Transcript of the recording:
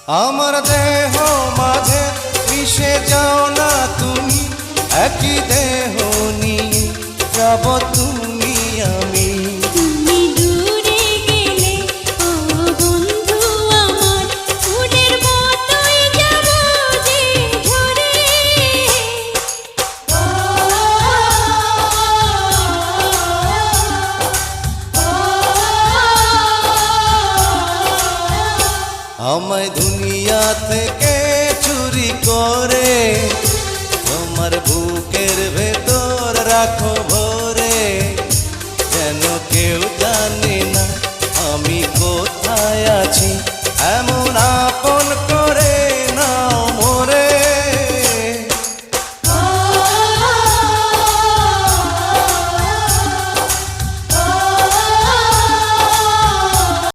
আমার দেহ মাঝে মিশে যাও না তুমি, একই দেহ নিয়ে যাব তুমি আমি। তুমি দূরে গেলে ও বন্ধু আমার, ফুলের মতোই যাব যে ঝরে। আমায় দুনিয়া থেকে চুরি করে তোমার বুকের ভেতর রাখো ভরে, যেন কেউ জানে না আমি কোথায় আছি।